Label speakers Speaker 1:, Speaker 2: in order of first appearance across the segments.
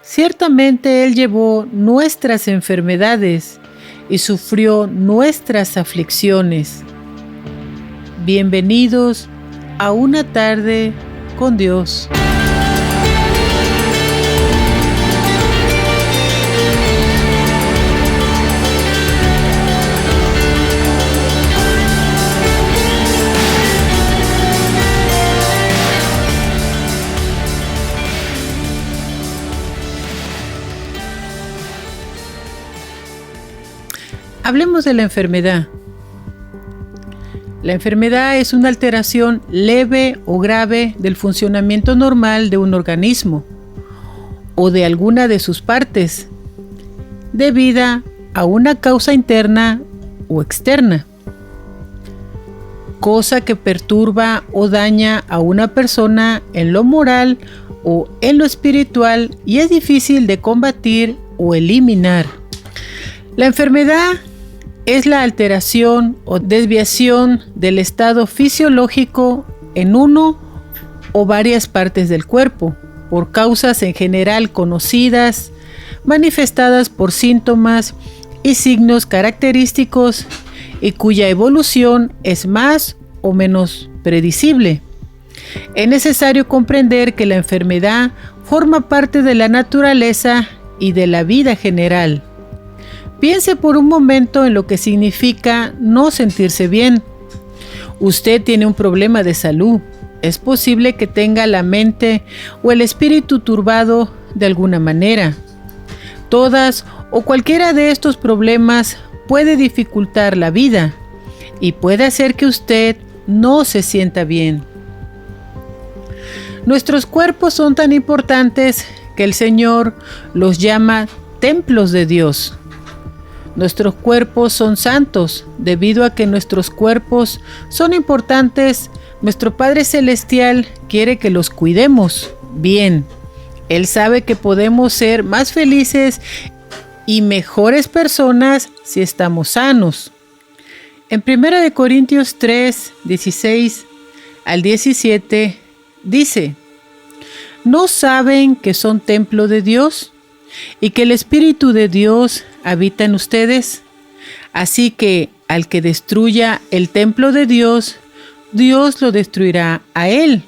Speaker 1: Ciertamente Él llevó nuestras enfermedades y sufrió nuestras aflicciones. Bienvenidos a una tarde con Dios. Hablemos de la enfermedad. La enfermedad es una alteración leve o grave del funcionamiento normal de un organismo o de alguna de sus partes, debida a una causa interna o externa, cosa que perturba o daña a una persona en lo moral o en lo espiritual y es difícil de combatir o eliminar. La enfermedad es la alteración o desviación del estado fisiológico en uno o varias partes del cuerpo, por causas en general conocidas, manifestadas por síntomas y signos característicos y cuya evolución es más o menos predecible. Es necesario comprender que la enfermedad forma parte de la naturaleza y de la vida general. Piense por un momento en lo que significa no sentirse bien. Usted tiene un problema de salud. Es posible que tenga la mente o el espíritu turbado de alguna manera. Todas o cualquiera de estos problemas puede dificultar la vida y puede hacer que usted no se sienta bien. Nuestros cuerpos son tan importantes que el Señor los llama templos de Dios. Nuestros cuerpos son santos. Debido a que nuestros cuerpos son importantes, nuestro Padre Celestial quiere que los cuidemos bien. Él sabe que podemos ser más felices y mejores personas si estamos sanos. En 1 Corintios 3, 16 al 17 dice: ¿No saben que son templo de Dios y que el Espíritu de Dios habita en ustedes? Así que al que destruya el templo de Dios, Dios lo destruirá a él.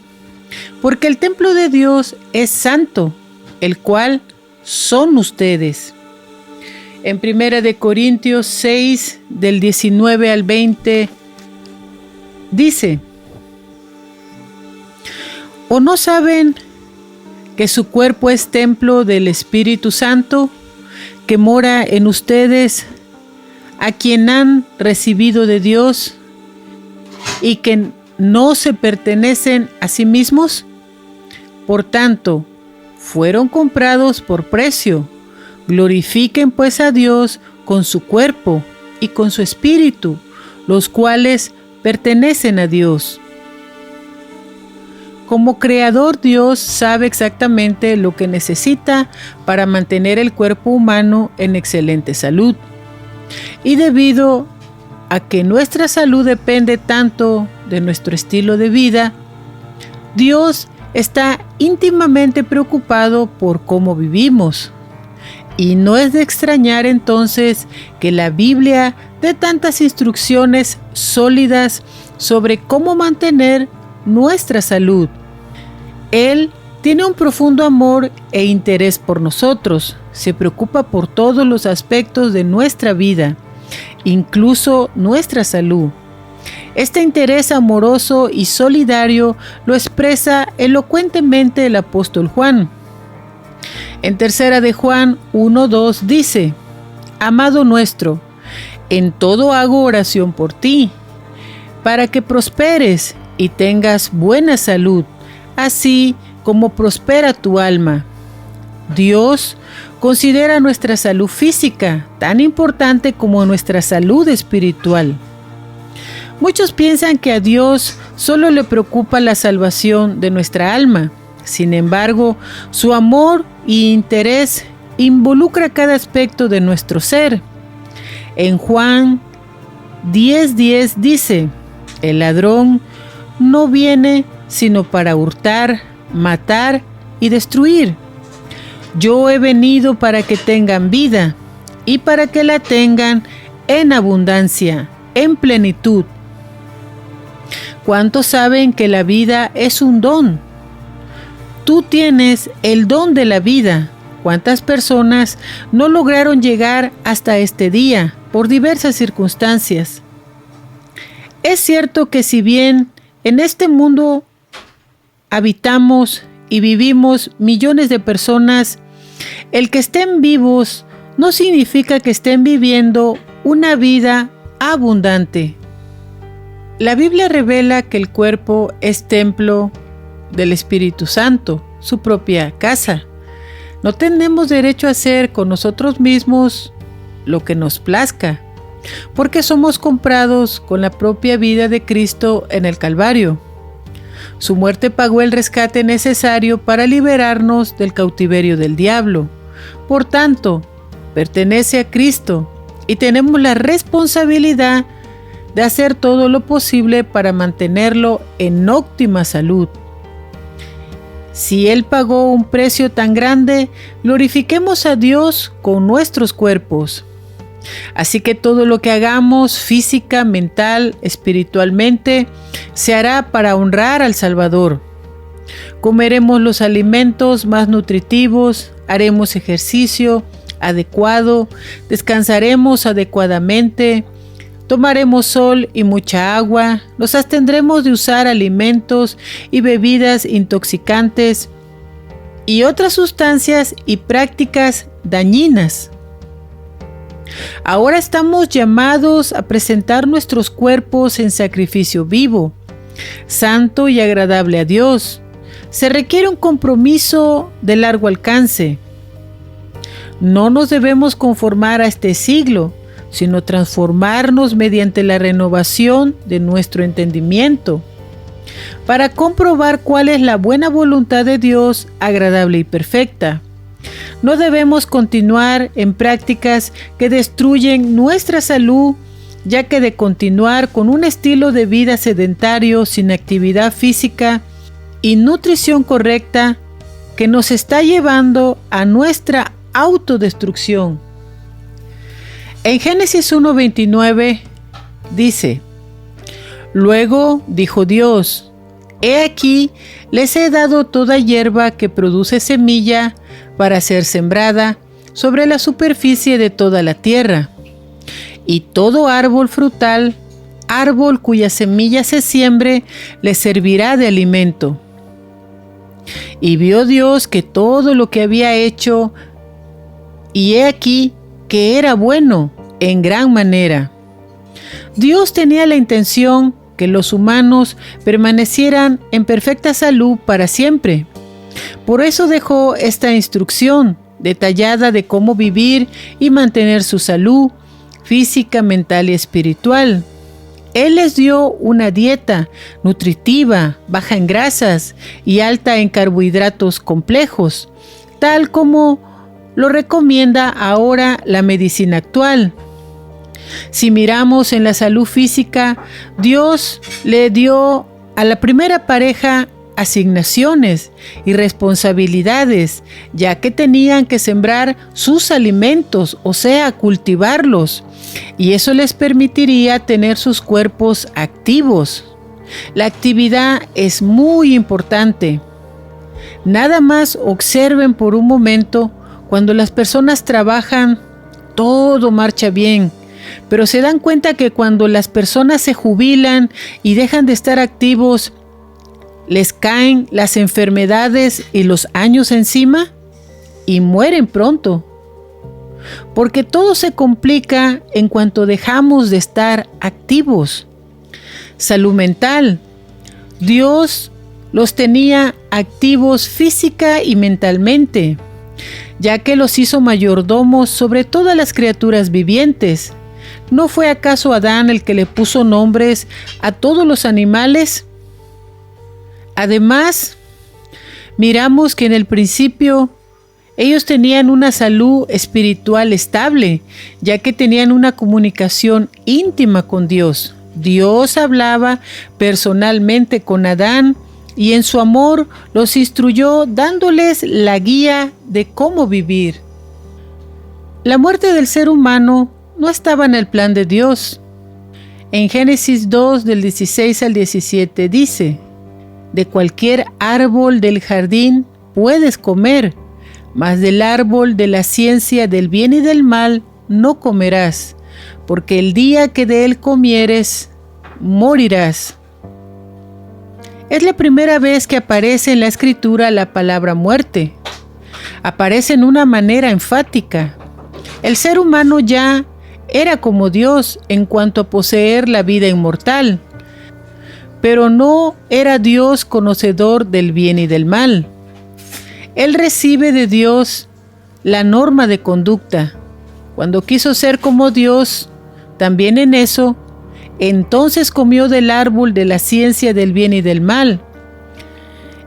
Speaker 1: Porque el templo de Dios es santo, el cual son ustedes. En 1 Corintios 6, del 19 al 20, dice: ¿O no saben que su cuerpo es templo del Espíritu Santo, que mora en ustedes, a quien han recibido de Dios, y que no se pertenecen a sí mismos? Por tanto, fueron comprados por precio. Glorifiquen pues a Dios con su cuerpo y con su espíritu, los cuales pertenecen a Dios. Como creador, Dios sabe exactamente lo que necesita para mantener el cuerpo humano en excelente salud. Y debido a que nuestra salud depende tanto de nuestro estilo de vida, Dios está íntimamente preocupado por cómo vivimos. Y no es de extrañar entonces que la Biblia dé tantas instrucciones sólidas sobre cómo mantener nuestra salud. Él tiene un profundo amor e interés por nosotros. Se preocupa por todos los aspectos de nuestra vida, incluso nuestra salud. Este interés amoroso y solidario lo expresa elocuentemente el apóstol Juan. En 3 de Juan 1:2 dice: Amado nuestro, en todo hago oración por ti, para que prosperes y tengas buena salud, así como prospera tu alma. Dios considera nuestra salud física tan importante como nuestra salud espiritual. Muchos piensan que a Dios solo le preocupa la salvación de nuestra alma. Sin embargo, su amor y interés involucra cada aspecto de nuestro ser. En Juan 10:10 dice: El ladrón no viene sino para hurtar, matar y destruir. Yo he venido para que tengan vida y para que la tengan en abundancia, en plenitud. ¿Cuántos saben que la vida es un don? Tú tienes el don de la vida. ¿Cuántas personas no lograron llegar hasta este día por diversas circunstancias? Es cierto que si bien en este mundo habitamos y vivimos millones de personas, el que estén vivos no significa que estén viviendo una vida abundante. La Biblia revela que el cuerpo es templo del Espíritu Santo, su propia casa. No tenemos derecho a hacer con nosotros mismos lo que nos plazca, porque somos comprados con la propia vida de Cristo en el Calvario. Su muerte pagó el rescate necesario para liberarnos del cautiverio del diablo. Por tanto, pertenece a Cristo y tenemos la responsabilidad de hacer todo lo posible para mantenerlo en óptima salud. Si Él pagó un precio tan grande, glorifiquemos a Dios con nuestros cuerpos. Así que todo lo que hagamos física, mental, espiritualmente, se hará para honrar al Salvador. Comeremos los alimentos más nutritivos, haremos ejercicio adecuado, descansaremos adecuadamente, tomaremos sol y mucha agua, nos abstendremos de usar alimentos y bebidas intoxicantes y otras sustancias y prácticas dañinas. Ahora estamos llamados a presentar nuestros cuerpos en sacrificio vivo, santo y agradable a Dios. Se requiere un compromiso de largo alcance. No nos debemos conformar a este siglo, sino transformarnos mediante la renovación de nuestro entendimiento, para comprobar cuál es la buena voluntad de Dios, agradable y perfecta. No debemos continuar en prácticas que destruyen nuestra salud, ya que de continuar con un estilo de vida sedentario sin actividad física y nutrición correcta que nos está llevando a nuestra autodestrucción. En Génesis 1:29 dice: Luego dijo Dios: He aquí, les he dado toda hierba que produce semilla para ser sembrada sobre la superficie de toda la tierra, y todo árbol frutal, árbol cuya semilla se siembre, les servirá de alimento. Y vio Dios que todo lo que había hecho, y he aquí que era bueno en gran manera. Dios tenía la intención que los humanos permanecieran en perfecta salud para siempre. Por eso dejó esta instrucción detallada de cómo vivir y mantener su salud física, mental y espiritual. Él les dio una dieta nutritiva, baja en grasas y alta en carbohidratos complejos, tal como lo recomienda ahora la medicina actual. Si miramos en la salud física, Dios le dio a la primera pareja asignaciones y responsabilidades, ya que tenían que sembrar sus alimentos, o sea, cultivarlos, y eso les permitiría tener sus cuerpos activos. La actividad es muy importante. Nada más observen por un momento cuando las personas trabajan, todo marcha bien, pero se dan cuenta que cuando las personas se jubilan y dejan de estar activos, les caen las enfermedades y los años encima y mueren pronto. Porque todo se complica en cuanto dejamos de estar activos. Salud mental. Dios los tenía activos física y mentalmente, ya que los hizo mayordomos sobre todas las criaturas vivientes. ¿No fue acaso Adán el que le puso nombres a todos los animales? Además, miramos que en el principio ellos tenían una salud espiritual estable, ya que tenían una comunicación íntima con Dios. Dios hablaba personalmente con Adán y en su amor los instruyó dándoles la guía de cómo vivir. La muerte del ser humano no estaba en el plan de Dios. En Génesis 2, del 16 al 17 dice: de cualquier árbol del jardín puedes comer, mas del árbol de la ciencia del bien y del mal no comerás, porque el día que de él comieres, morirás. Es la primera vez que aparece en la Escritura la palabra muerte. Aparece en una manera enfática. El ser humano ya era como Dios en cuanto a poseer la vida inmortal, pero no era Dios conocedor del bien y del mal. Él recibe de Dios la norma de conducta. Cuando quiso ser como Dios, también en eso, entonces comió del árbol de la ciencia del bien y del mal.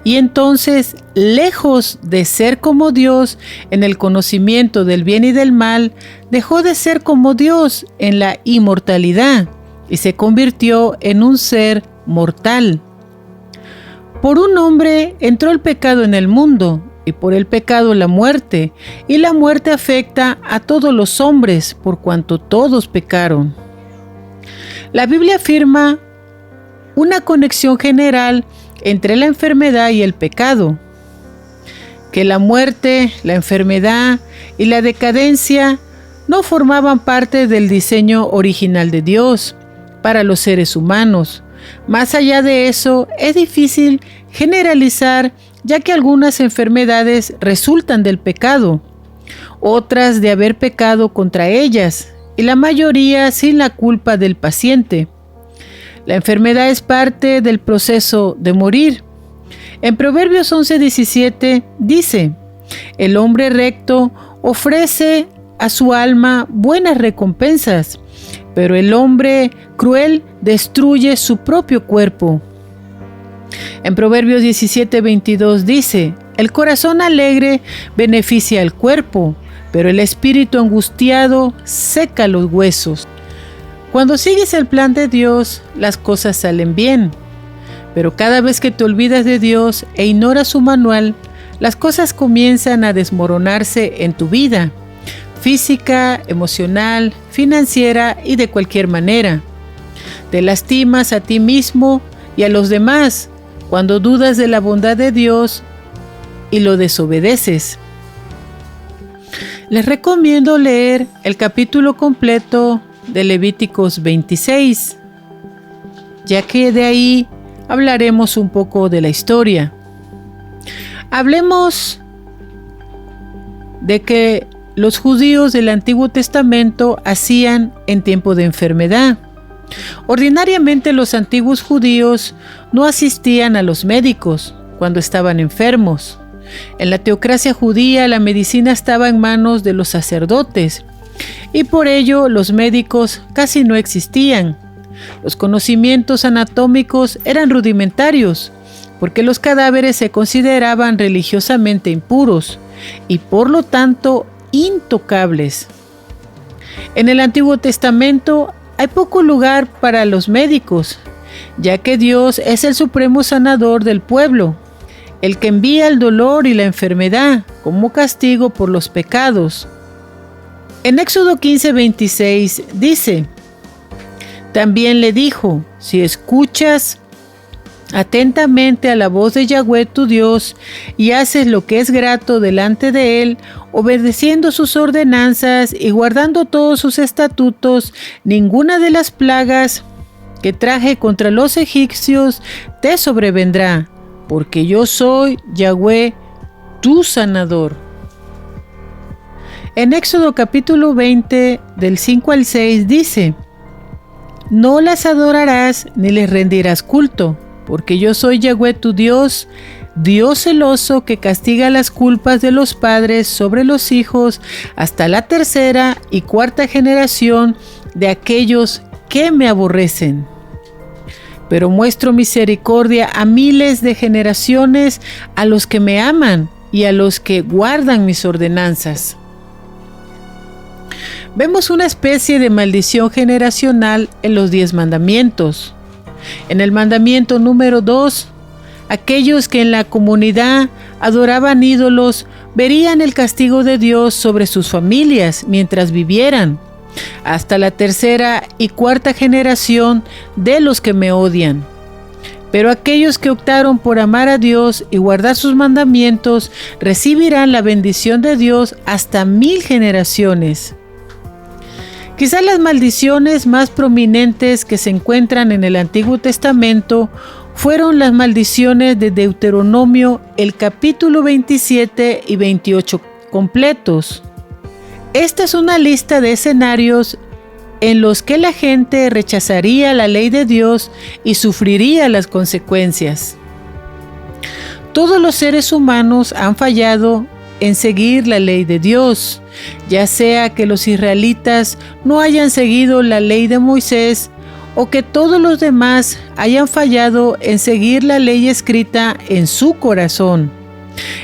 Speaker 1: Y entonces, lejos de ser como Dios en el conocimiento del bien y del mal, dejó de ser como Dios en la inmortalidad y se convirtió en un ser mortal. Por un hombre entró el pecado en el mundo, y por el pecado la muerte, y la muerte afecta a todos los hombres, por cuanto todos pecaron. La Biblia afirma una conexión general entre la enfermedad y el pecado, que la muerte, la enfermedad y la decadencia no formaban parte del diseño original de Dios para los seres humanos. Más allá de eso, es difícil generalizar, ya que algunas enfermedades resultan del pecado, otras de haber pecado contra ellas, y la mayoría sin la culpa del paciente. La enfermedad es parte del proceso de morir. En Proverbios 11:17 dice: el hombre recto ofrece a su alma buenas recompensas, pero el hombre cruel destruye su propio cuerpo. En Proverbios 17:22 dice: el corazón alegre beneficia al cuerpo, pero el espíritu angustiado seca los huesos. Cuando sigues el plan de Dios, las cosas salen bien. Pero cada vez que te olvidas de Dios e ignoras su manual, las cosas comienzan a desmoronarse en tu vida, física, emocional, financiera y de cualquier manera. Te lastimas a ti mismo y a los demás cuando dudas de la bondad de Dios y lo desobedeces. Les recomiendo leer el capítulo completo de Levíticos 26, ya que de ahí hablaremos un poco de la historia. Hablemos de que los judíos del Antiguo Testamento hacían en tiempo de enfermedad. Ordinariamente los antiguos judíos no asistían a los médicos cuando estaban enfermos. En la teocracia judía la medicina estaba en manos de los sacerdotes y por ello los médicos casi no existían. Los conocimientos anatómicos eran rudimentarios porque los cadáveres se consideraban religiosamente impuros y por lo tanto intocables. En el Antiguo Testamento hay poco lugar para los médicos, ya que Dios es el supremo sanador del pueblo, el que envía el dolor y la enfermedad como castigo por los pecados. En Éxodo 15:26 dice: también le dijo: si escuchas atentamente a la voz de Yahweh tu Dios y haces lo que es grato delante de él, obedeciendo sus ordenanzas y guardando todos sus estatutos, ninguna de las plagas que traje contra los egipcios te sobrevendrá, porque yo soy Yahweh tu sanador. En Éxodo capítulo 20 del 5 al 6 dice: no las adorarás ni les rendirás culto, porque yo soy Yahweh tu Dios, Dios celoso que castiga las culpas de los padres sobre los hijos hasta la tercera y cuarta generación de aquellos que me aborrecen. Pero muestro misericordia a miles de generaciones a los que me aman y a los que guardan mis ordenanzas. Vemos una especie de maldición generacional en los 10 mandamientos. En el mandamiento número 2, Aquellos que en la comunidad adoraban ídolos verían el castigo de Dios sobre sus familias mientras vivieran, hasta la tercera y cuarta generación de los que me odian. Pero aquellos que optaron por amar a Dios y guardar sus mandamientos recibirán la bendición de Dios hasta 1000 generaciones. Quizás las maldiciones más prominentes que se encuentran en el Antiguo Testamento fueron las maldiciones de Deuteronomio, el capítulo 27 y 28 completos. Esta es una lista de escenarios en los que la gente rechazaría la ley de Dios y sufriría las consecuencias. Todos los seres humanos han fallado en seguir la ley de Dios, ya sea que los israelitas no hayan seguido la ley de Moisés o que todos los demás hayan fallado en seguir la ley escrita en su corazón.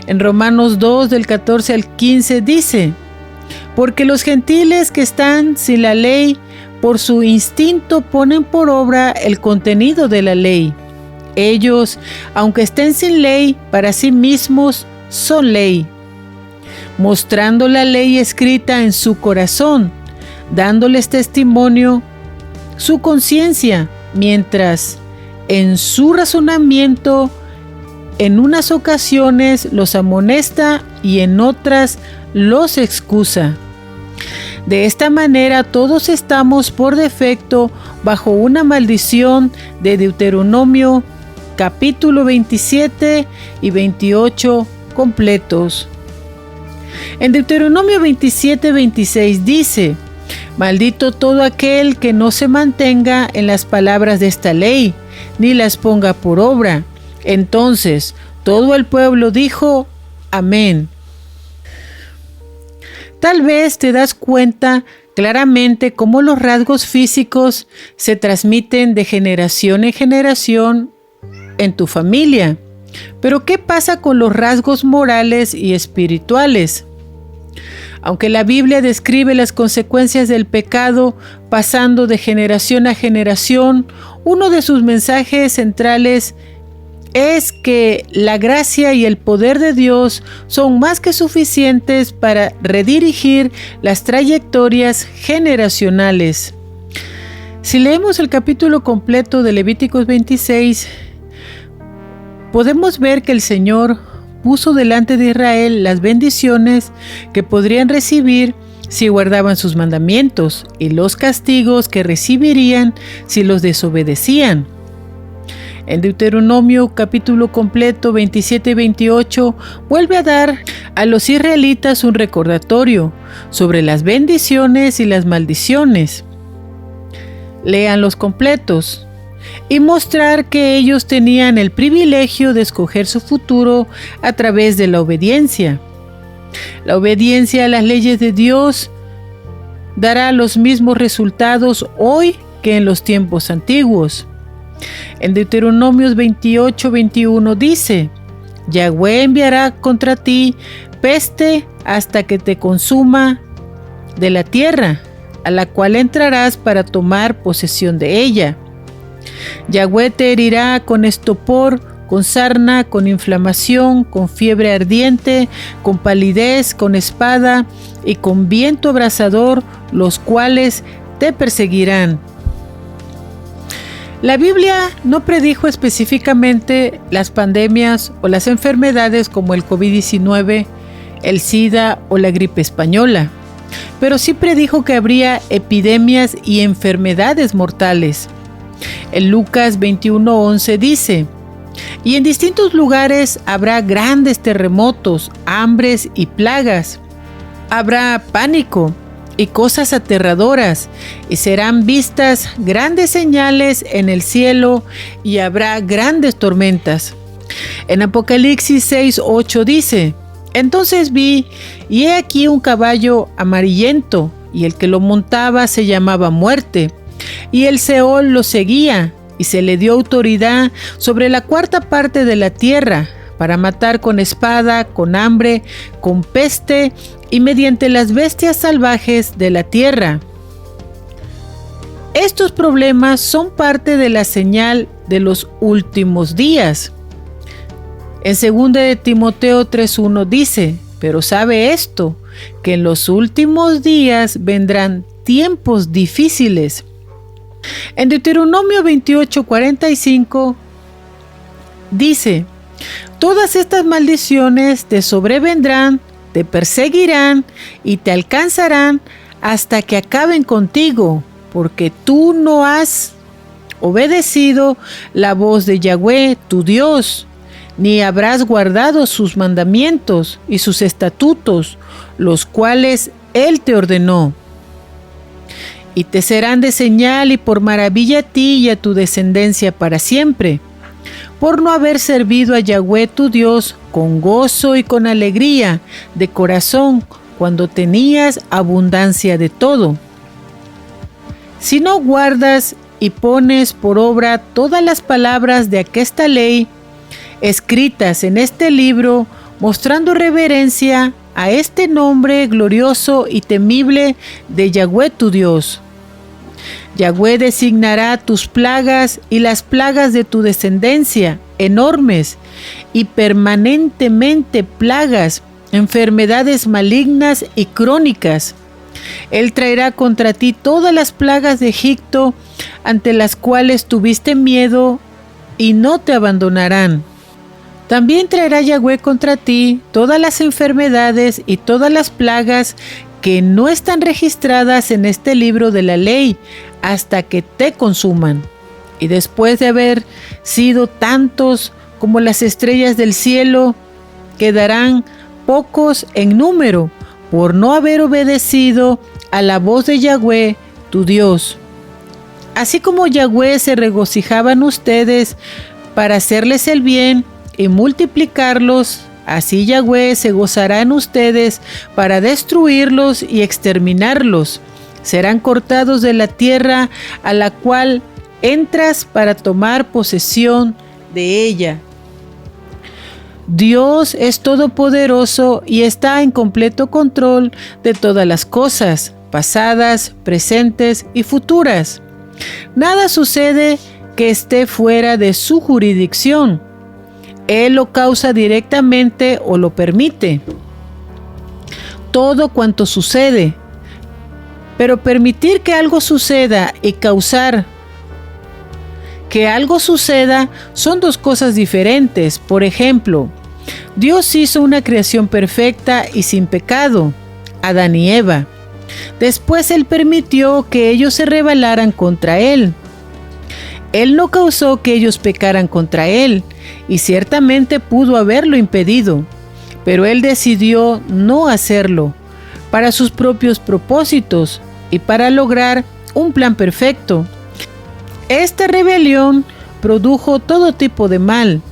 Speaker 1: En Romanos 2, del 14 al 15 dice: porque los gentiles que están sin la ley, por su instinto ponen por obra el contenido de la ley. Ellos, aunque estén sin ley, para sí mismos son ley, mostrando la ley escrita en su corazón, dándoles testimonio su conciencia, mientras en su razonamiento en unas ocasiones los amonesta y en otras los excusa. De esta manera todos estamos por defecto bajo una maldición de Deuteronomio capítulo 27 y 28 completos. En Deuteronomio 27:26 dice: maldito todo aquel que no se mantenga en las palabras de esta ley, ni las ponga por obra. Entonces todo el pueblo dijo: amén. Tal vez te das cuenta claramente cómo los rasgos físicos se transmiten de generación en generación en tu familia. Pero ¿qué pasa con los rasgos morales y espirituales? Aunque la Biblia describe las consecuencias del pecado pasando de generación a generación, uno de sus mensajes centrales es que la gracia y el poder de Dios son más que suficientes para redirigir las trayectorias generacionales. Si leemos el capítulo completo de Levíticos 26, podemos ver que el Señor puso delante de Israel las bendiciones que podrían recibir si guardaban sus mandamientos y los castigos que recibirían si los desobedecían. En Deuteronomio capítulo completo 27 y 28 vuelve a dar a los israelitas un recordatorio sobre las bendiciones y las maldiciones. Lean los completos y mostrar que ellos tenían el privilegio de escoger su futuro a través de la obediencia. La obediencia a las leyes de Dios dará los mismos resultados hoy que en los tiempos antiguos. En Deuteronomios 28:21 dice: Yahweh enviará contra ti peste hasta que te consuma de la tierra, a la cual entrarás para tomar posesión de ella. Yahweh te herirá con estopor, con sarna, con inflamación, con fiebre ardiente, con palidez, con espada y con viento abrasador, los cuales te perseguirán. La Biblia no predijo específicamente las pandemias o las enfermedades como el COVID-19, el SIDA o la gripe española, pero sí predijo que habría epidemias y enfermedades mortales. En Lucas 21:11 dice: y en distintos lugares habrá grandes terremotos, hambres y plagas. Habrá pánico y cosas aterradoras, y serán vistas grandes señales en el cielo, y habrá grandes tormentas. En Apocalipsis 6:8 dice: entonces vi, y he aquí un caballo amarillento, y el que lo montaba se llamaba Muerte, y el Seol lo seguía, y se le dio autoridad sobre la cuarta parte de la tierra, para matar con espada, con hambre, con peste y mediante las bestias salvajes de la tierra. Estos problemas son parte de la señal de los últimos días. En 2 de Timoteo 3:1 dice: pero sabe esto, que en los últimos días vendrán tiempos difíciles. En Deuteronomio 28:45 dice: todas estas maldiciones te sobrevendrán, te perseguirán y te alcanzarán hasta que acaben contigo, porque tú no has obedecido la voz de Yahweh, tu Dios, ni habrás guardado sus mandamientos y sus estatutos, los cuales Él te ordenó. Y te serán de señal y por maravilla a ti y a tu descendencia para siempre, por no haber servido a Yahweh tu Dios con gozo y con alegría de corazón, cuando tenías abundancia de todo. Si no guardas y pones por obra todas las palabras de aquesta ley, escritas en este libro, mostrando reverencia a este nombre glorioso y temible de Yahweh tu Dios. Yahweh designará tus plagas y las plagas de tu descendencia, enormes y permanentemente plagas, enfermedades malignas y crónicas. Él traerá contra ti todas las plagas de Egipto, ante las cuales tuviste miedo, y no te abandonarán. También traerá Yahweh contra ti todas las enfermedades y todas las plagas que no están registradas en este libro de la ley, hasta que te consuman. Y después de haber sido tantos como las estrellas del cielo, quedarán pocos en número, por no haber obedecido a la voz de Yahweh, tu Dios. Así como Yahweh se regocijaba en ustedes para hacerles el bien y multiplicarlos, así Yahweh se gozará en ustedes para destruirlos y exterminarlos. Serán cortados de la tierra a la cual entras para tomar posesión de ella. Dios es todopoderoso y está en completo control de todas las cosas, pasadas, presentes y futuras. Nada sucede que esté fuera de su jurisdicción. Él lo causa directamente o lo permite. Todo cuanto sucede. Pero permitir que algo suceda y causar que algo suceda son dos cosas diferentes. Por ejemplo, Dios hizo una creación perfecta y sin pecado, Adán y Eva. Después Él permitió que ellos se rebelaran contra Él. Él no causó que ellos pecaran contra Él, y ciertamente pudo haberlo impedido, pero Él decidió no hacerlo, para sus propios propósitos y para lograr un plan perfecto. Esta rebelión produjo todo tipo de mal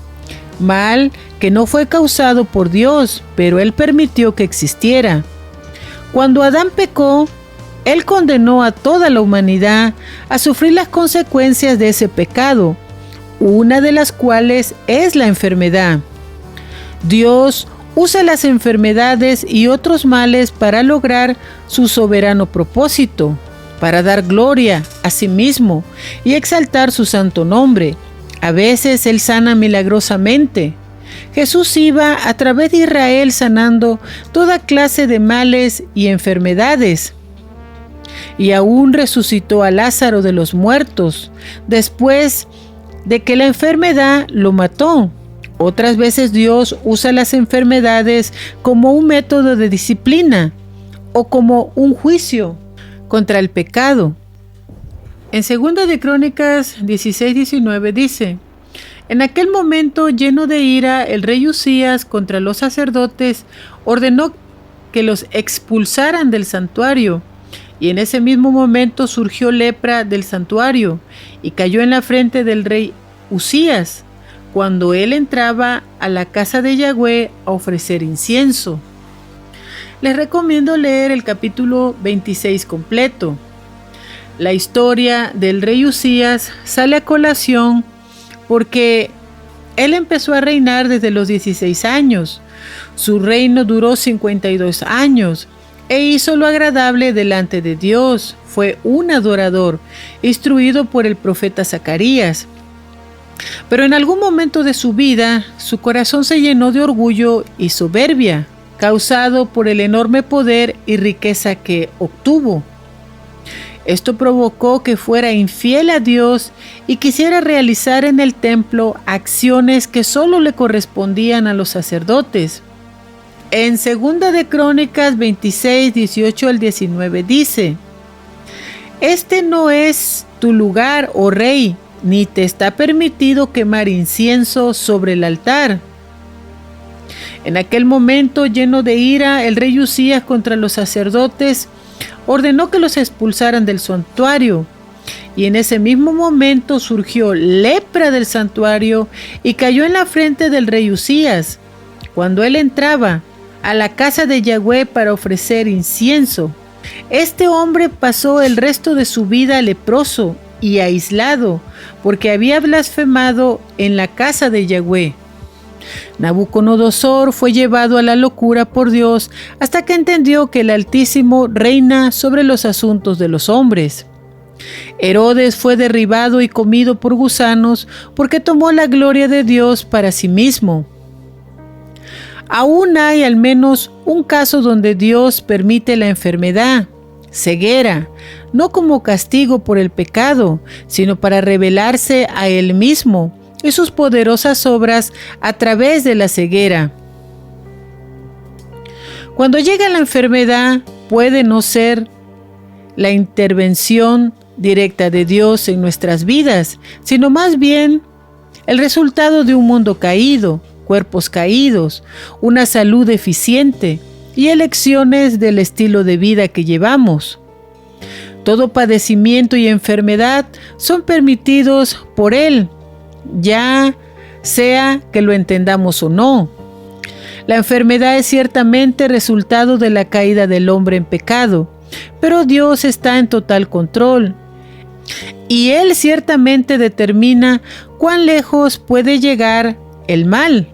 Speaker 1: que no fue causado por Dios, pero Él permitió que existiera. Cuando Adán pecó, Él condenó a toda la humanidad a sufrir las consecuencias de ese pecado, una de las cuales es la enfermedad. Dios usa las enfermedades y otros males para lograr su soberano propósito, para dar gloria a sí mismo y exaltar su santo nombre. A veces Él sana milagrosamente. Jesús iba a través de Israel sanando toda clase de males y enfermedades. Y aún resucitó a Lázaro de los muertos, después de que la enfermedad lo mató. Otras veces Dios usa las enfermedades como un método de disciplina o como un juicio contra el pecado. En 2 de Crónicas 16:19 dice: en aquel momento, lleno de ira, el rey Usías contra los sacerdotes ordenó que los expulsaran del santuario. Y en ese mismo momento surgió lepra del santuario y cayó en la frente del rey Usías, cuando él entraba a la casa de Yahweh a ofrecer incienso. Les recomiendo leer el capítulo 26 completo. La historia del rey Usías sale a colación porque él empezó a reinar desde los 16 años. Su reino duró 52 años e hizo lo agradable delante de Dios. Fue un adorador, instruido por el profeta Zacarías. Pero en algún momento de su vida, su corazón se llenó de orgullo y soberbia, causado por el enorme poder y riqueza que obtuvo. Esto provocó que fuera infiel a Dios y quisiera realizar en el templo acciones que solo le correspondían a los sacerdotes. En 2 de Crónicas 26, 18 al 19 dice: Este no es tu lugar, oh rey, ni te está permitido quemar incienso sobre el altar. En aquel momento, lleno de ira, el rey Usías contra los sacerdotes ordenó que los expulsaran del santuario. Y en ese mismo momento surgió lepra del santuario y cayó en la frente del rey Usías, cuando él entraba a la casa de Yahweh para ofrecer incienso. Este hombre pasó el resto de su vida leproso y aislado, porque había blasfemado en la casa de Yahweh. Nabucodonosor fue llevado a la locura por Dios hasta que entendió que el Altísimo reina sobre los asuntos de los hombres. Herodes fue derribado y comido por gusanos porque tomó la gloria de Dios para sí mismo. Aún hay al menos un caso donde Dios permite la enfermedad, ceguera, no como castigo por el pecado, sino para revelarse a Él mismo y sus poderosas obras a través de la ceguera. Cuando llega la enfermedad, puede no ser la intervención directa de Dios en nuestras vidas, sino más bien el resultado de un mundo caído, cuerpos caídos, una salud deficiente y elecciones del estilo de vida que llevamos. Todo padecimiento y enfermedad son permitidos por Él, ya sea que lo entendamos o no. La enfermedad es ciertamente resultado de la caída del hombre en pecado, pero Dios está en total control y Él ciertamente determina cuán lejos puede llegar el mal,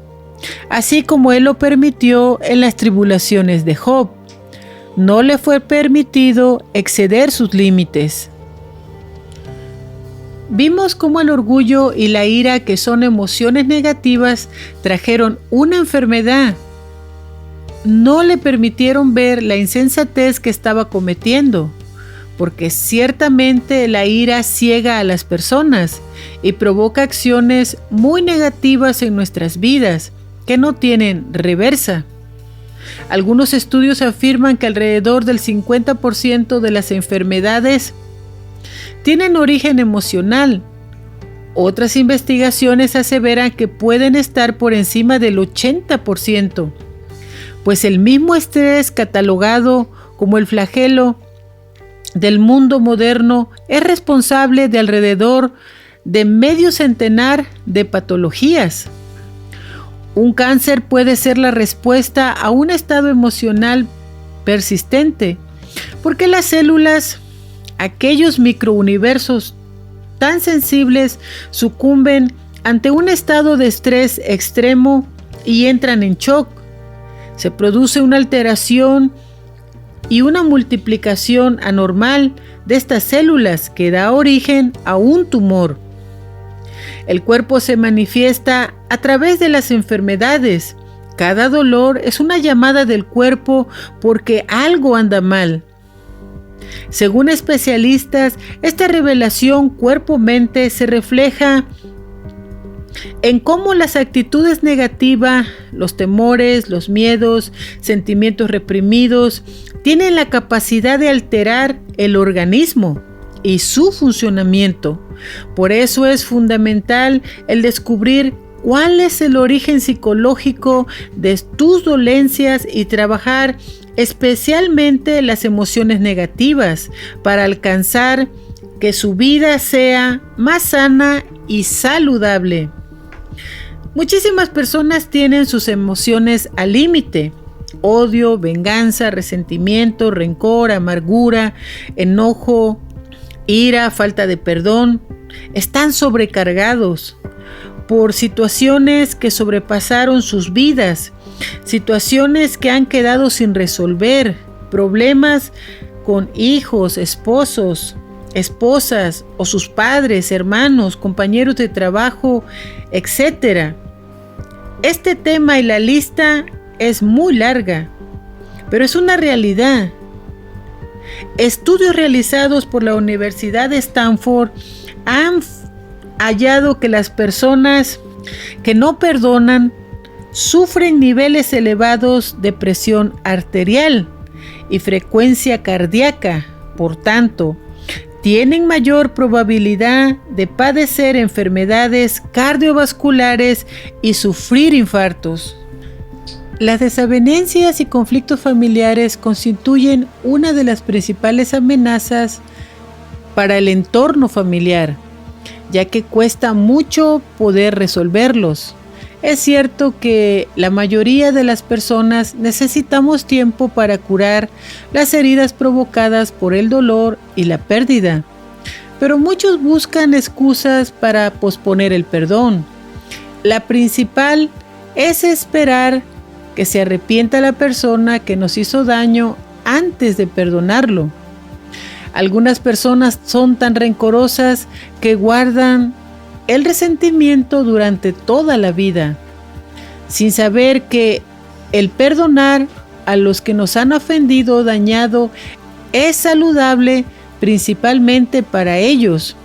Speaker 1: así como Él lo permitió en las tribulaciones de Job. No le fue permitido exceder sus límites. Vimos cómo el orgullo y la ira, que son emociones negativas, trajeron una enfermedad. No le permitieron ver la insensatez que estaba cometiendo, porque ciertamente la ira ciega a las personas y provoca acciones muy negativas en nuestras vidas que no tienen reversa. Algunos estudios afirman que alrededor del 50% de las enfermedades tienen origen emocional. Otras investigaciones aseveran que pueden estar por encima del 80%, pues el mismo estrés, catalogado como el flagelo del mundo moderno, es responsable de alrededor de medio centenar de patologías. Un cáncer puede ser la respuesta a un estado emocional persistente, porque las células, aquellos microuniversos tan sensibles, sucumben ante un estado de estrés extremo y entran en shock. Se produce una alteración y una multiplicación anormal de estas células que da origen a un tumor. El cuerpo se manifiesta a través de las enfermedades. Cada dolor es una llamada del cuerpo porque algo anda mal. Según especialistas, esta revelación cuerpo-mente se refleja en cómo las actitudes negativas, los temores, los miedos, sentimientos reprimidos, tienen la capacidad de alterar el organismo y su funcionamiento. Por eso es fundamental el descubrir cuál es el origen psicológico de tus dolencias y trabajar especialmente las emociones negativas para alcanzar que su vida sea más sana y saludable. Muchísimas personas tienen sus emociones al límite: odio, venganza, resentimiento, rencor, amargura, enojo, ira, falta de perdón. Están sobrecargados por situaciones que sobrepasaron sus vidas, situaciones que han quedado sin resolver, problemas con hijos, esposos, esposas o sus padres, hermanos, compañeros de trabajo, etc. Este tema y la lista es muy larga, pero es una realidad. Estudios realizados por la Universidad de Stanford han hallado que las personas que no perdonan sufren niveles elevados de presión arterial y frecuencia cardíaca. Por tanto, tienen mayor probabilidad de padecer enfermedades cardiovasculares y sufrir infartos. Las desavenencias y conflictos familiares constituyen una de las principales amenazas para el entorno familiar, ya que cuesta mucho poder resolverlos. Es cierto que la mayoría de las personas necesitamos tiempo para curar las heridas provocadas por el dolor y la pérdida, pero muchos buscan excusas para posponer el perdón. La principal es esperar que se arrepienta la persona que nos hizo daño antes de perdonarlo. Algunas personas son tan rencorosas que guardan el resentimiento durante toda la vida, sin saber que el perdonar a los que nos han ofendido o dañado es saludable principalmente para ellos.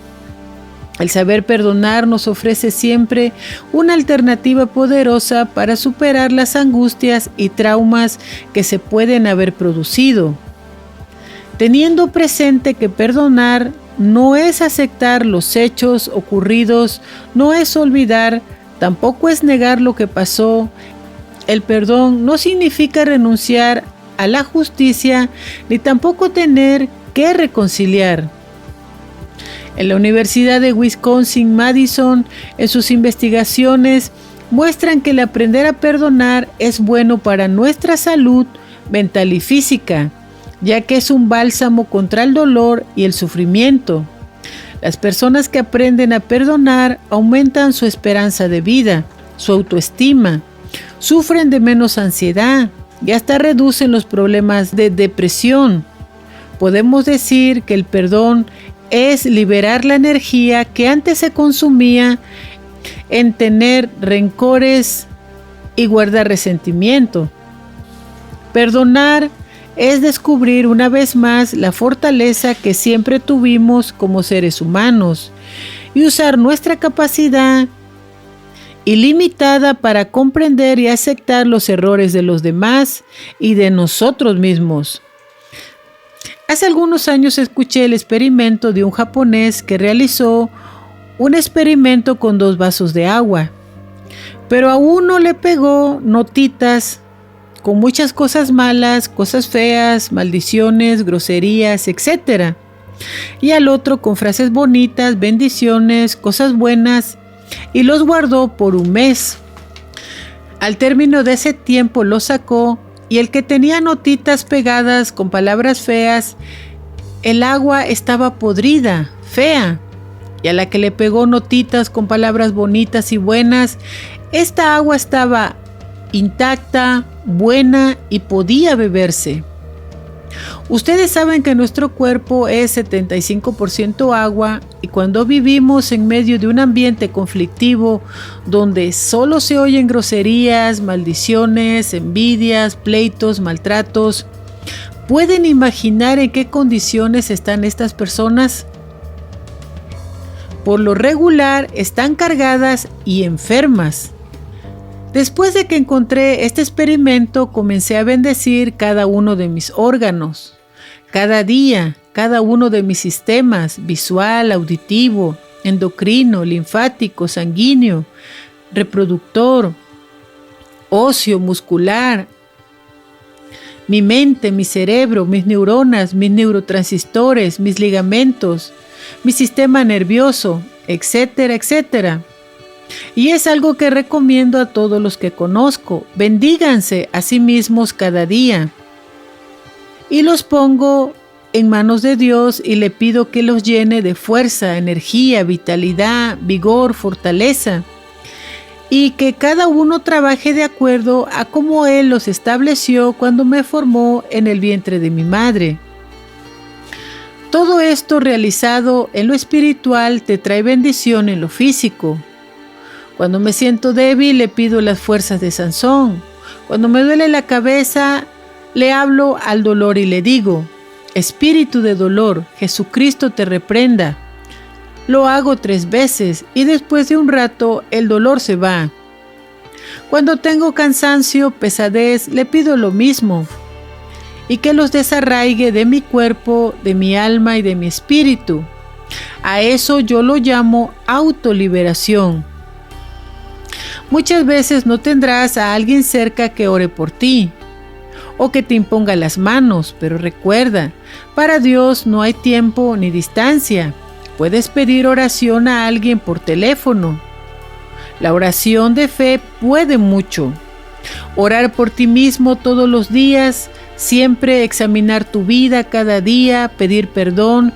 Speaker 1: El saber perdonar nos ofrece siempre una alternativa poderosa para superar las angustias y traumas que se pueden haber producido. Teniendo presente que perdonar no es aceptar los hechos ocurridos, no es olvidar, tampoco es negar lo que pasó. El perdón no significa renunciar a la justicia, ni tampoco tener que reconciliar. En la Universidad de Wisconsin-Madison, en sus investigaciones, muestran que el aprender a perdonar es bueno para nuestra salud mental y física, ya que es un bálsamo contra el dolor y el sufrimiento. Las personas que aprenden a perdonar aumentan su esperanza de vida, su autoestima, sufren de menos ansiedad y hasta reducen los problemas de depresión. Podemos decir que el perdón es liberar la energía que antes se consumía en tener rencores y guardar resentimiento. Perdonar es descubrir una vez más la fortaleza que siempre tuvimos como seres humanos y usar nuestra capacidad ilimitada para comprender y aceptar los errores de los demás y de nosotros mismos. Hace algunos años escuché el experimento de un japonés que realizó un experimento con 2 vasos de agua, pero a uno le pegó notitas con muchas cosas malas, cosas feas, maldiciones, groserías, etc. Y al otro con frases bonitas, bendiciones, cosas buenas, y los guardó por un mes. Al término de ese tiempo los sacó, y el que tenía notitas pegadas con palabras feas, el agua estaba podrida, fea. Y a la que le pegó notitas con palabras bonitas y buenas, esta agua estaba intacta, buena y podía beberse. Ustedes saben que nuestro cuerpo es 75% agua, y cuando vivimos en medio de un ambiente conflictivo donde solo se oyen groserías, maldiciones, envidias, pleitos, maltratos, ¿pueden imaginar en qué condiciones están estas personas? Por lo regular están cargadas y enfermas. Después de que encontré este experimento, comencé a bendecir cada uno de mis órganos. Cada día, cada uno de mis sistemas, visual, auditivo, endocrino, linfático, sanguíneo, reproductor, óseo, muscular, mi mente, mi cerebro, mis neuronas, mis neurotransistores, mis ligamentos, mi sistema nervioso, etcétera, etcétera. Y es algo que recomiendo a todos los que conozco. Bendíganse a sí mismos cada día. Y los pongo en manos de Dios y le pido que los llene de fuerza, energía, vitalidad, vigor, fortaleza. Y que cada uno trabaje de acuerdo a cómo Él los estableció cuando me formó en el vientre de mi madre. Todo esto realizado en lo espiritual te trae bendición en lo físico. Cuando me siento débil, le pido las fuerzas de Sansón. Cuando me duele la cabeza, le hablo al dolor y le digo: espíritu de dolor, Jesucristo te reprenda. Lo hago 3 veces y después de un rato el dolor se va. Cuando tengo cansancio, pesadez, le pido lo mismo, y que los desarraigue de mi cuerpo, de mi alma y de mi espíritu. A eso yo lo llamo autoliberación. Muchas veces no tendrás a alguien cerca que ore por ti o que te imponga las manos, pero recuerda, para Dios no hay tiempo ni distancia. Puedes pedir oración a alguien por teléfono. La oración de fe puede mucho. Orar por ti mismo todos los días, siempre examinar tu vida cada día, pedir perdón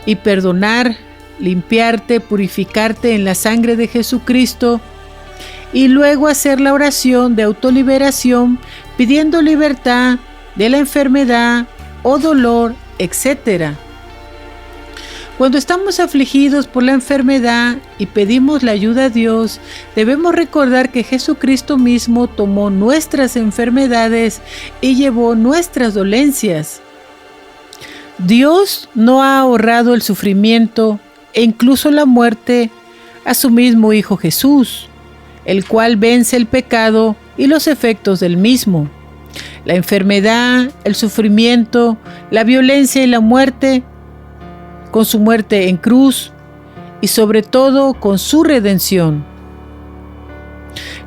Speaker 1: y perdonar, limpiarte, purificarte en la sangre de Jesucristo y luego hacer la oración de autoliberación pidiendo libertad de la enfermedad o dolor, etc. Cuando estamos afligidos por la enfermedad y pedimos la ayuda a Dios, debemos recordar que Jesucristo mismo tomó nuestras enfermedades y llevó nuestras dolencias. Dios no ha ahorrado el sufrimiento e incluso la muerte a su mismo Hijo Jesús, el cual vence el pecado y los efectos del mismo. La enfermedad, el sufrimiento, la violencia y la muerte, con su muerte en cruz y sobre todo con su redención.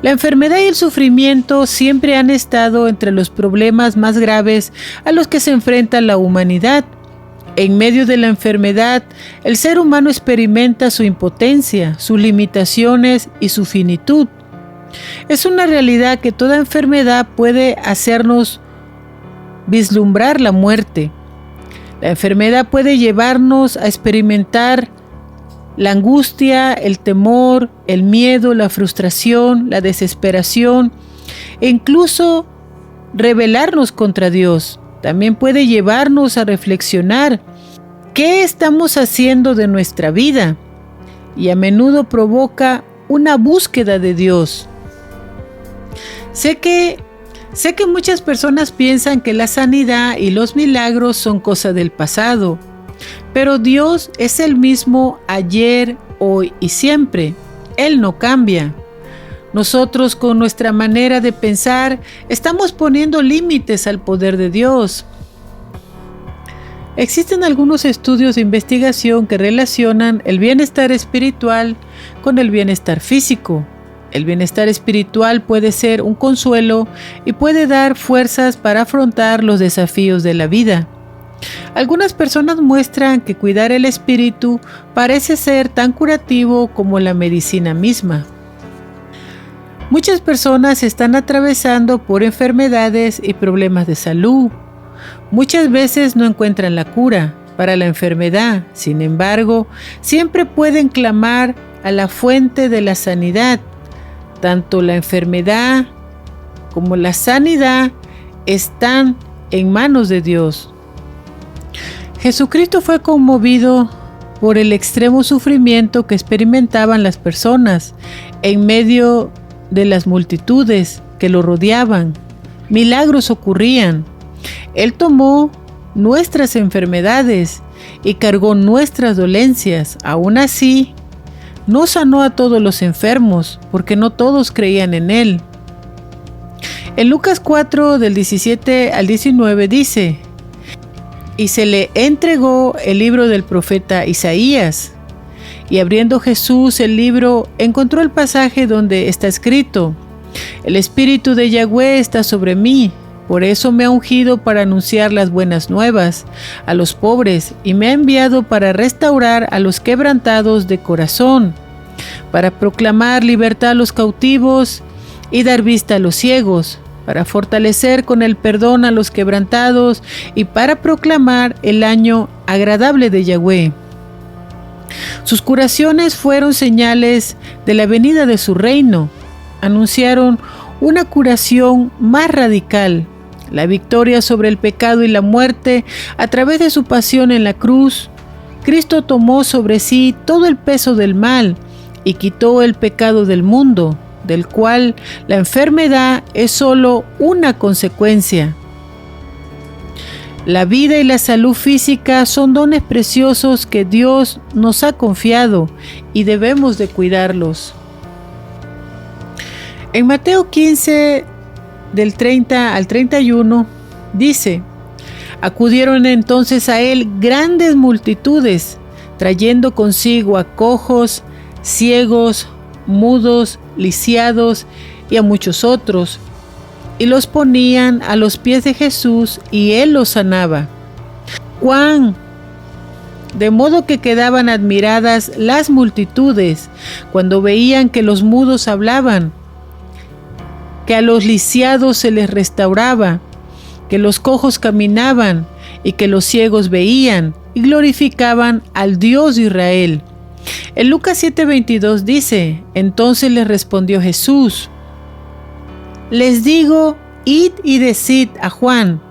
Speaker 1: La enfermedad y el sufrimiento siempre han estado entre los problemas más graves a los que se enfrenta la humanidad. En medio de la enfermedad, el ser humano experimenta su impotencia, sus limitaciones y su finitud. Es una realidad que toda enfermedad puede hacernos vislumbrar la muerte. La enfermedad puede llevarnos a experimentar la angustia, el temor, el miedo, la frustración, la desesperación e incluso rebelarnos contra Dios. También puede llevarnos a reflexionar qué estamos haciendo de nuestra vida y a menudo provoca una búsqueda de Dios. Sé que muchas personas piensan que la sanidad y los milagros son cosas del pasado, pero Dios es el mismo ayer, hoy y siempre. Él no cambia. Nosotros, con nuestra manera de pensar, estamos poniendo límites al poder de Dios. Existen algunos estudios de investigación que relacionan el bienestar espiritual con el bienestar físico. El bienestar espiritual puede ser un consuelo y puede dar fuerzas para afrontar los desafíos de la vida. Algunas personas muestran que cuidar el espíritu parece ser tan curativo como la medicina misma. Muchas personas están atravesando por enfermedades y problemas de salud. Muchas veces no encuentran la cura para la enfermedad. Sin embargo, siempre pueden clamar a la fuente de la sanidad. Tanto la enfermedad como la sanidad están en manos de Dios. Jesucristo fue conmovido por el extremo sufrimiento que experimentaban las personas en medio de las multitudes que lo rodeaban. Milagros ocurrían. Él tomó nuestras enfermedades y cargó nuestras dolencias. Aún así, no sanó a todos los enfermos, porque no todos creían en Él. En Lucas 4, del 17 al 19 dice: y se le entregó el libro del profeta Isaías. Y abriendo Jesús el libro, encontró el pasaje donde está escrito: el Espíritu de Yahweh está sobre mí, por eso me ha ungido para anunciar las buenas nuevas a los pobres, y me ha enviado para restaurar a los quebrantados de corazón, para proclamar libertad a los cautivos y dar vista a los ciegos, para fortalecer con el perdón a los quebrantados y para proclamar el año agradable de Yahweh. Sus curaciones fueron señales de la venida de su reino. Anunciaron una curación más radical, la victoria sobre el pecado y la muerte a través de su pasión en la cruz Cristo tomó sobre sí todo el peso del mal y quitó el pecado del mundo, del cual la enfermedad es solo una consecuencia. La vida y la salud física son dones preciosos que Dios nos ha confiado y debemos de cuidarlos. En Mateo 15, del 30 al 31, dice: acudieron entonces a él grandes multitudes, trayendo consigo a cojos, ciegos, mudos, lisiados y a muchos otros, y los ponían a los pies de Jesús, y él los sanaba. De modo que quedaban admiradas las multitudes cuando veían que los mudos hablaban, que a los lisiados se les restauraba, que los cojos caminaban y que los ciegos veían y glorificaban al Dios de Israel. En Lucas 7:22 dice: entonces les respondió Jesús: les digo, id y decid a Juan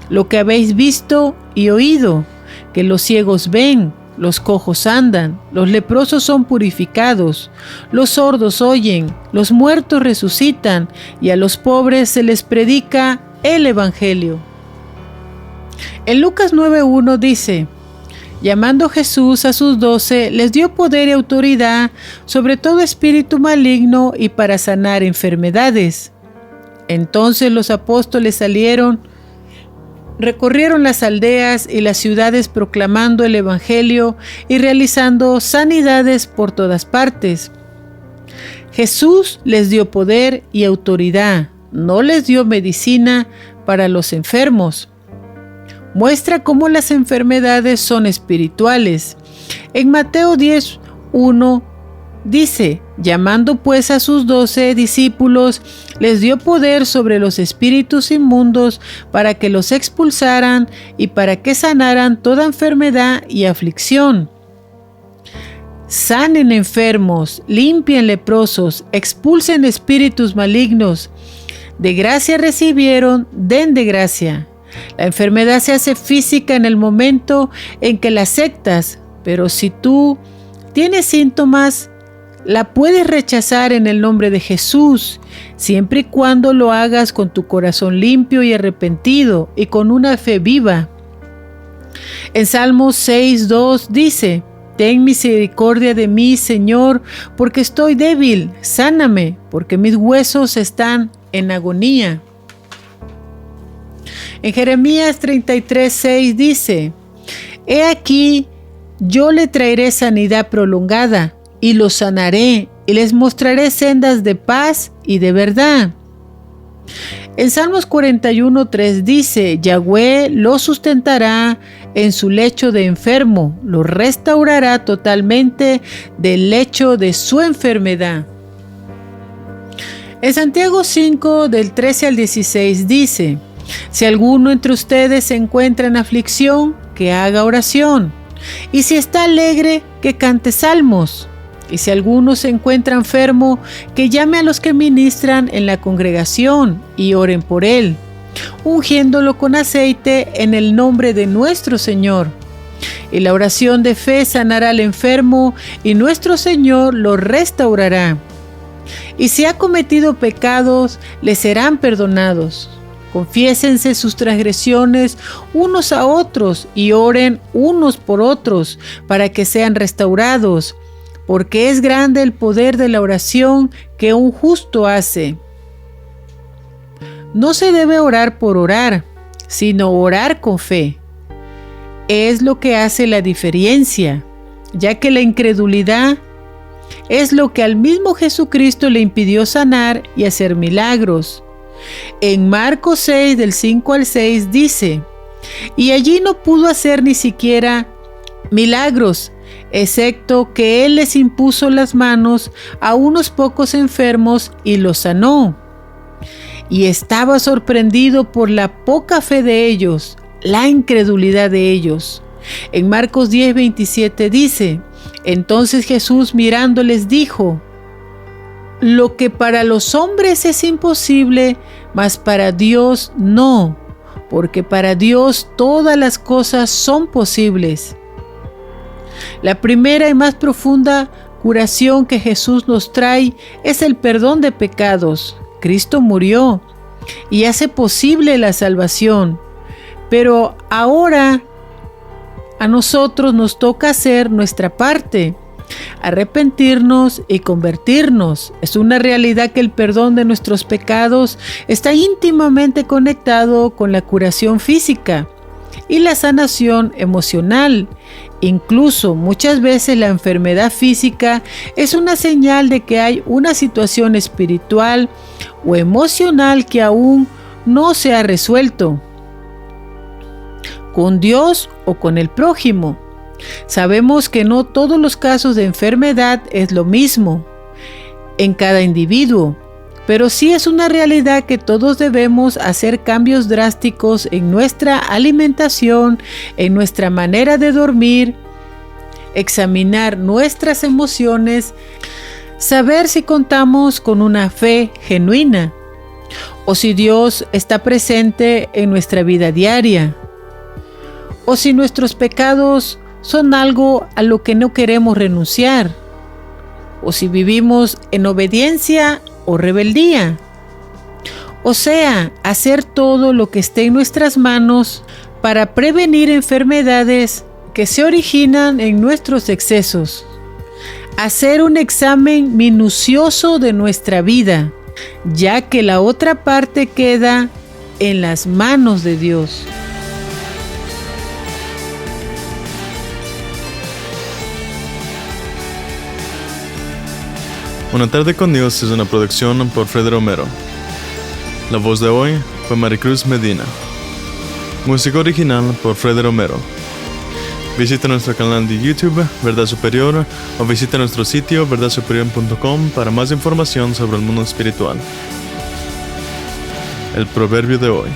Speaker 1: lo que habéis visto y oído, que los ciegos ven, los cojos andan, los leprosos son purificados, los sordos oyen, los muertos resucitan, y a los pobres se les predica el Evangelio. En Lucas 9:1 dice: llamando Jesús a sus 12, les dio poder y autoridad sobre todo espíritu maligno y para sanar enfermedades. Entonces los apóstoles salieron, recorrieron las aldeas y las ciudades proclamando el Evangelio y realizando sanidades por todas partes. Jesús les dio poder y autoridad, no les dio medicina para los enfermos. Muestra cómo las enfermedades son espirituales. En Mateo 10:1 dice: llamando pues a sus 12 discípulos, les dio poder sobre los espíritus inmundos para que los expulsaran y para que sanaran toda enfermedad y aflicción. Sanen enfermos, limpien leprosos, expulsen espíritus malignos. De gracia recibieron, den de gracia. La enfermedad se hace física en el momento en que la aceptas, pero si tú tienes síntomas, la puedes rechazar en el nombre de Jesús, siempre y cuando lo hagas con tu corazón limpio y arrepentido y con una fe viva. En Salmos 6:2 dice: ten misericordia de mí, Señor, porque estoy débil, sáname, porque mis huesos están en agonía. En Jeremías 33:6 dice: he aquí, yo le traeré sanidad prolongada, y los sanaré, y les mostraré sendas de paz y de verdad. En Salmos 41:3 dice: Yahweh lo sustentará en su lecho de enfermo, lo restaurará totalmente del lecho de su enfermedad. En Santiago 5, del 13 al 16 dice: si alguno entre ustedes se encuentra en aflicción, que haga oración, y si está alegre, que cante salmos. Y si alguno se encuentra enfermo, que llame a los que ministran en la congregación y oren por él, ungiéndolo con aceite en el nombre de nuestro Señor. Y la oración de fe sanará al enfermo, y nuestro Señor lo restaurará. Y si ha cometido pecados, le serán perdonados. Confiésense sus transgresiones unos a otros y oren unos por otros para que sean restaurados, porque es grande el poder de la oración que un justo hace. No se debe orar por orar, sino orar con fe. Es lo que hace la diferencia, ya que la incredulidad es lo que al mismo Jesucristo le impidió sanar y hacer milagros. En Marcos 6, del 5 al 6 dice: y allí no pudo hacer ni siquiera milagros, excepto que él les impuso las manos a unos pocos enfermos y los sanó. Y estaba sorprendido por la poca fe de ellos, la incredulidad de ellos. En Marcos 10:27 dice: entonces Jesús mirándoles dijo: lo que para los hombres es imposible, mas para Dios no, porque para Dios todas las cosas son posibles. La primera y más profunda curación que Jesús nos trae es el perdón de pecados. Cristo murió y hace posible la salvación. Pero ahora a nosotros nos toca hacer nuestra parte, arrepentirnos y convertirnos. Es una realidad que el perdón de nuestros pecados está íntimamente conectado con la curación física y la sanación emocional. Incluso muchas veces la enfermedad física es una señal de que hay una situación espiritual o emocional que aún no se ha resuelto con Dios o con el prójimo. Sabemos que no todos los casos de enfermedad es lo mismo en cada individuo, pero sí es una realidad que todos debemos hacer cambios drásticos en nuestra alimentación, en nuestra manera de dormir, examinar nuestras emociones, saber si contamos con una fe genuina o si Dios está presente en nuestra vida diaria, o si nuestros pecados son algo a lo que no queremos renunciar, o si vivimos en obediencia o rebeldía. O sea, hacer todo lo que esté en nuestras manos para prevenir enfermedades que se originan en nuestros excesos. Hacer un examen minucioso de nuestra vida, ya que la otra parte queda en las manos de Dios.
Speaker 2: Una tarde con Dios es una producción por Freddy Romero. La voz de hoy fue Maricruz Medina. Música original por Freddy Romero. Visita nuestro canal de YouTube, Verdad Superior, o visita nuestro sitio verdadsuperior.com para más información sobre el mundo espiritual. El proverbio de hoy.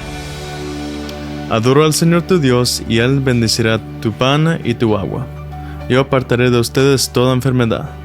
Speaker 2: Adora al Señor tu Dios y Él bendecirá tu pan y tu agua. Yo apartaré de ustedes toda enfermedad.